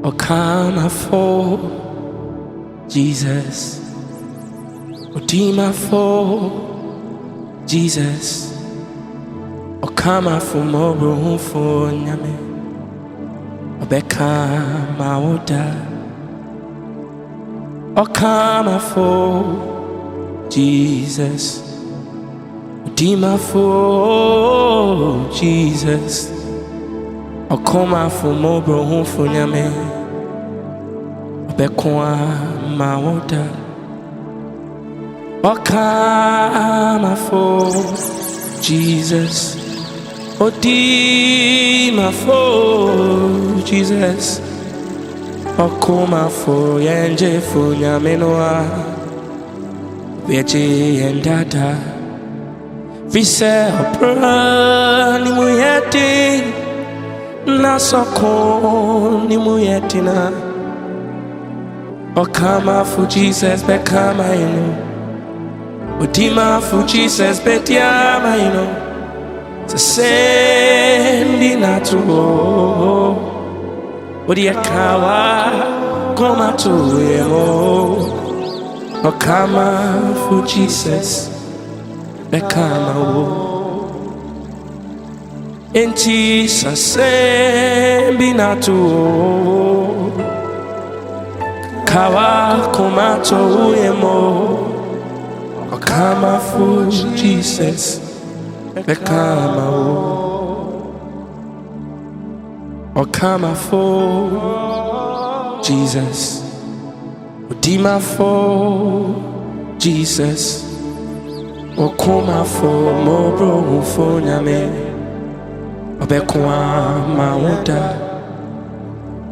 Oh, come for Jesus. Oh, Dima for Jesus. Oh, come for more room for Nyame. Oh, Becca, my order. Oh, come for Jesus. Oh, Dima for Jesus. Oh, come for more room for Nyame. Bekwa mawoda Okama for Jesus Odima for Jesus Okoma for Yanje for Nyamenoa Veje Yendada Vise Opra Nimuyeti Nasoko Nimuyetina Oh, come for Jesus, but come, I know. Oh, Dima for Jesus, but yeah, I know. The same be not to go. Oh, the Akawa, come to him. Oh, come for Jesus, but come. In Jesus, same be not to go. Kawa kumato uyemo Okama fu Jesus Bekama o Okama fu Jesus Odima fu Jesus Okoma fu mobro ufo nyame Obekwa mawuda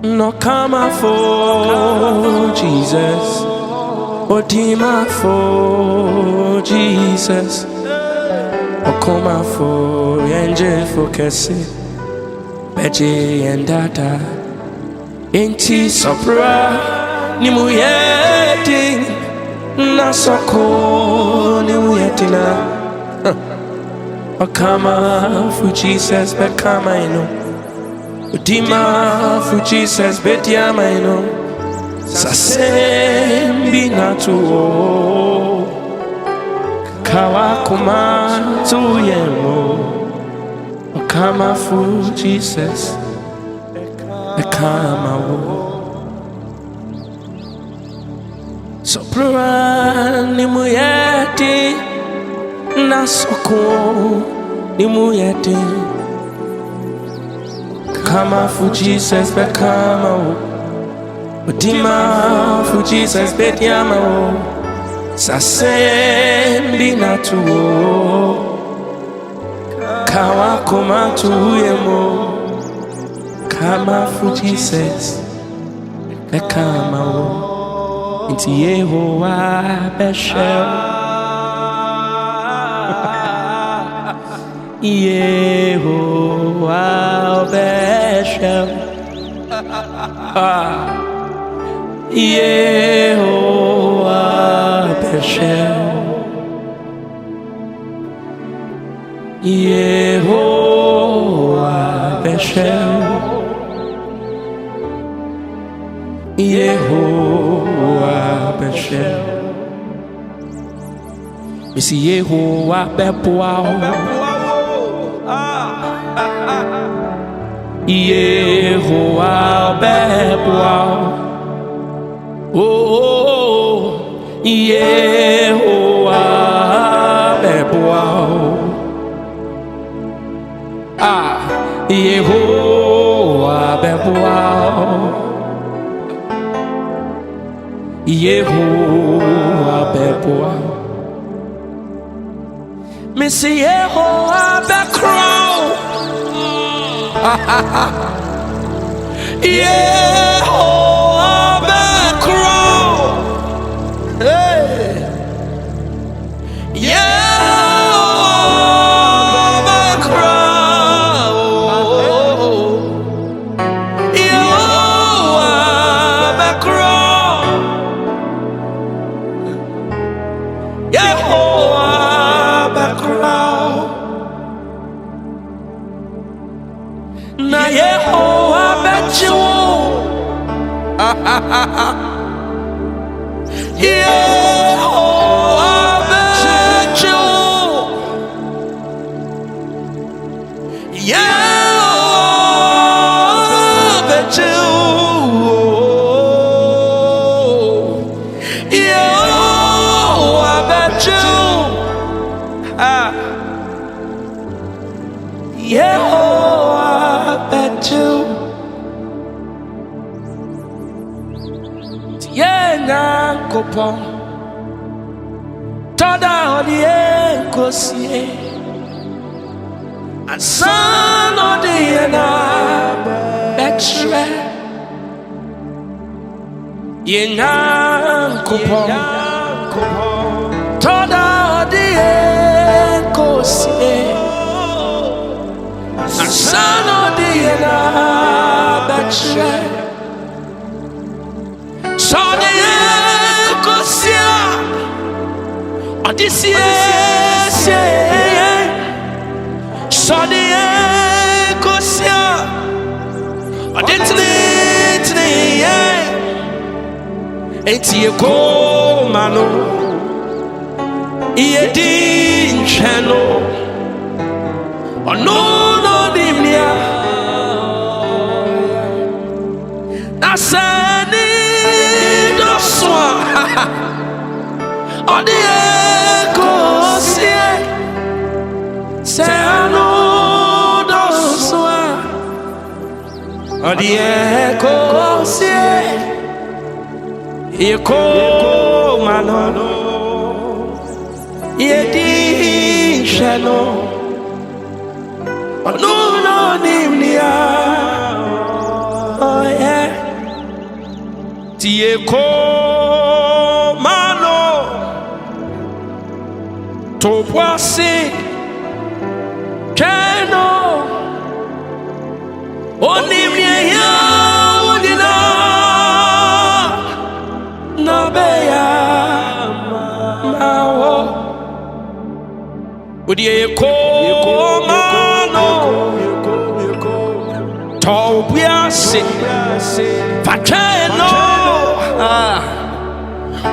No come for Jesus, Odima for Jesus, Okoma for Angel for Kessie, Beji and Dada, Inti Sopra, Nimuyeti, Nasoko, Nimuyetina, Okama for Jesus, Bekama, I know. Udima for Jesus, betia maino. Sasembi natuo. Kawakuma tu yemo. Okama for Jesus, ekama wo. Sopra nimuyeti, nasoko nimuyeti. Come for Jesus, but come out. Odima for Jesus, but yama. Sasembi natuo. Kawa koma tu yemo. Come for Jesus, but come out. Into Yehovah Beshel. Yehovah Beshel, Yehovah Beshel, Yehovah Beshel, Yehovah Beshel. We see Yehovah Beshel. Yehovah Beboao, oh, Yehovah Beboao, Yehovah Beboao, Yehovah Beboao, Missy Yehovah Beboao. Yehovah Bekro, hey, Yehovah Bekro, Yehovah Bekro, Yehovah Bekro. Na Yehovah Bechu, Toda odie kosie and son odie na betre yenya kopom toda odie kosie and son odie na betre so odie kosie this year, so the echosia, it's ye go mano, ye din channel, or no dimnia. That's a need of swan, or the the echo say, echo mano, ye di shano, no nimnia, oh yeah, the echo mano, to wasi, chano. Onimnia udina na beya mawo udie ko mano tobia se fateno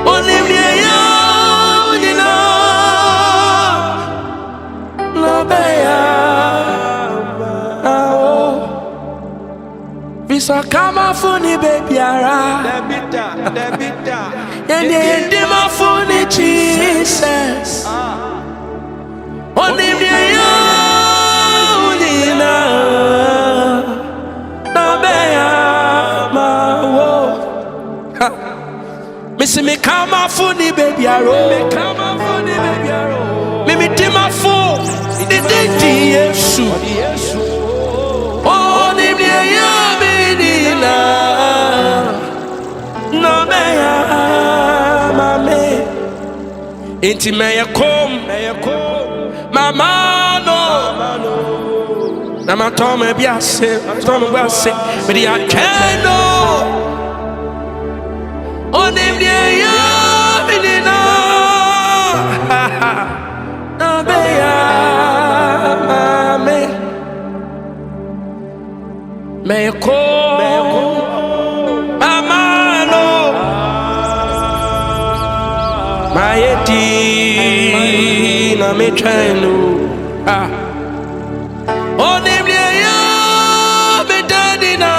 onimnia udina na beya so come funny baby ara debita and the my funny Jesus only me na beya ma wo miss me come funny baby ara me di my phone the Yesu only me no meya mame inti meya kom mama no na matome biase but ya keno onim dia minina no meya mame meya kom na me chanu onimlia ya me dadina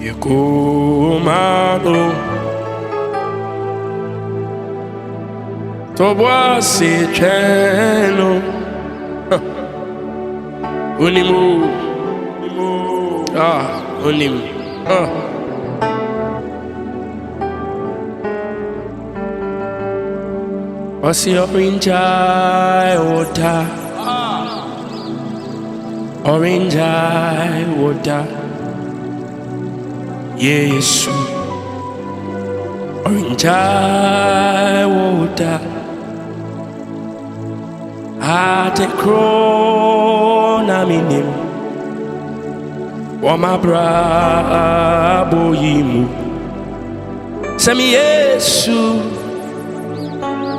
yekumado tobwa se chanu unimu onim Osi orange water Yesu orange water ate krona minim Wama brabo yimu Semi Yesu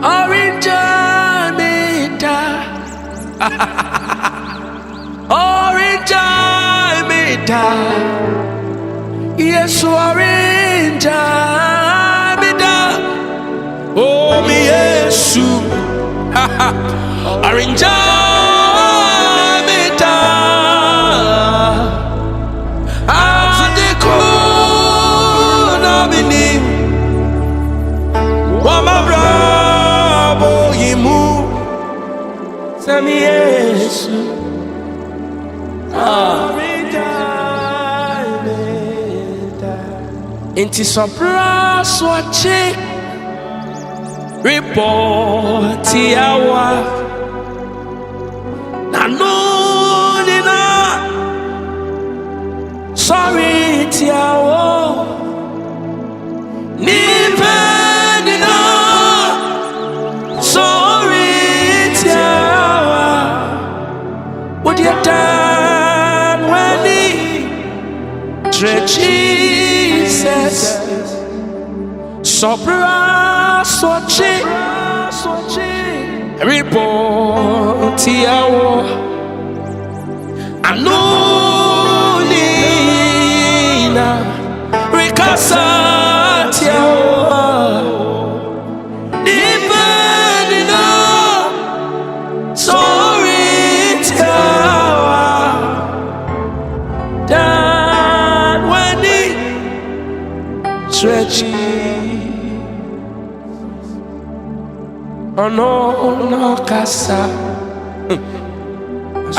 Orinja me Orange me da. Yes, orange me da. Oh me Yesu. Orange me da. Adekuna bini. Wama bravo yimu. Sami Yesu. Inti sopra swache report yawa na no nina sorry tiawo ni penina sorry tiawa would you done when he Jesus Sopra Sochi report yawo anulina rekasa tiawo dipendina sorry tiawa that when he stretchy ono no kasa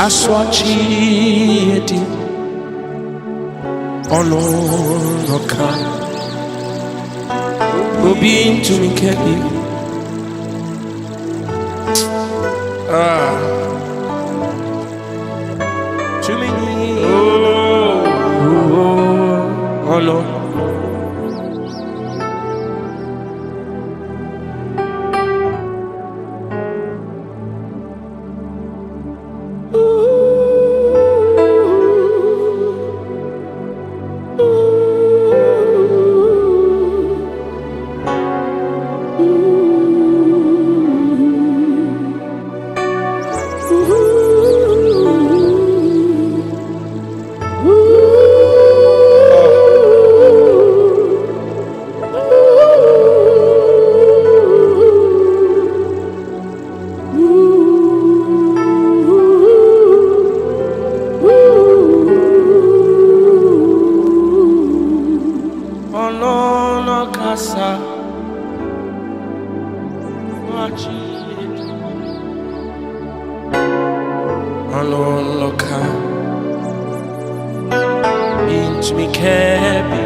aswachi edi ono no ka obi into me kebi to me oh no. Into me kebi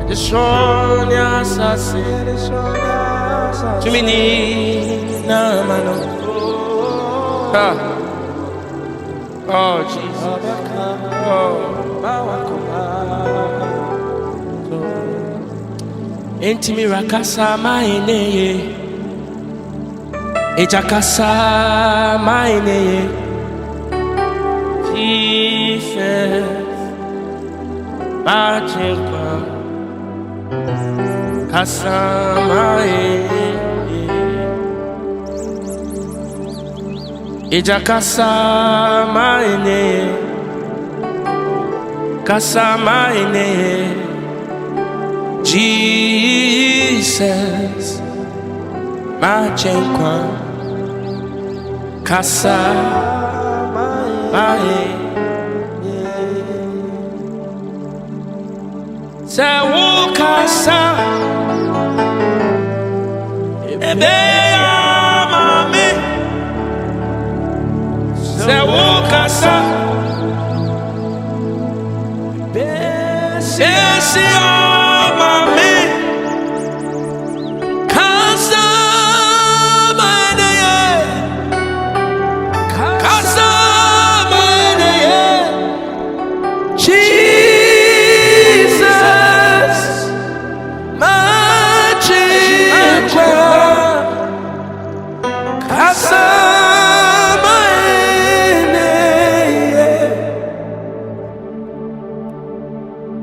the son ya sase to me ni na mano oh Jesus Enti mi rakasa maeneye ejakasa maeneye Jesus Bachekwa kasa maeneye ejakasa maeneye kasa maeneye Jesus, Machenkwa, Kasa, Mae, Sewo Kasa, Ebeya Mami, Sewo Kasa, Ebeya Mami.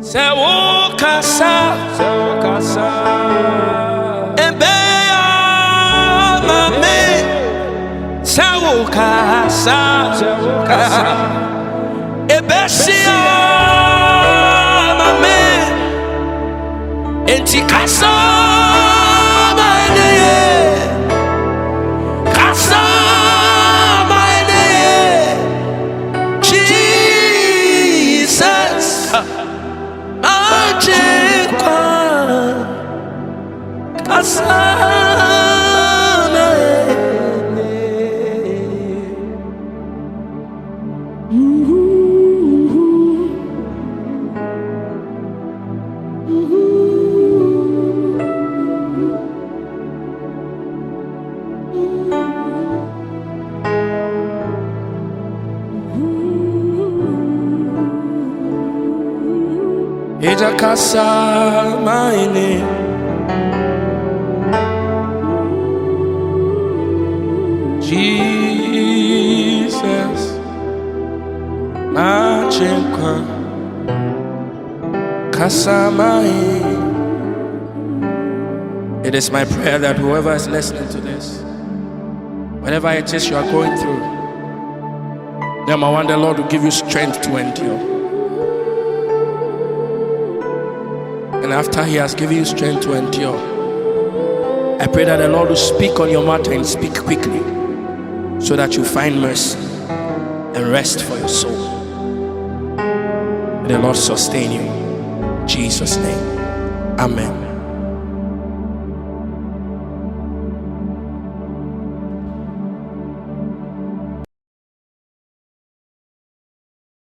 Sewo kasa Ebesia mame enti kasa mane kasa mane Jesus achekwa kasa Eja kasa maine Jesus Machenkwa kasa maine. It is my prayer that whoever is listening to this, whatever it is you are going through, then I want the Lord to give you strength to endure. And after He has given you strength to endure, I pray that the Lord will speak on your matter and speak quickly, so that you find mercy and rest for your soul. May the Lord sustain you. In Jesus' name, amen.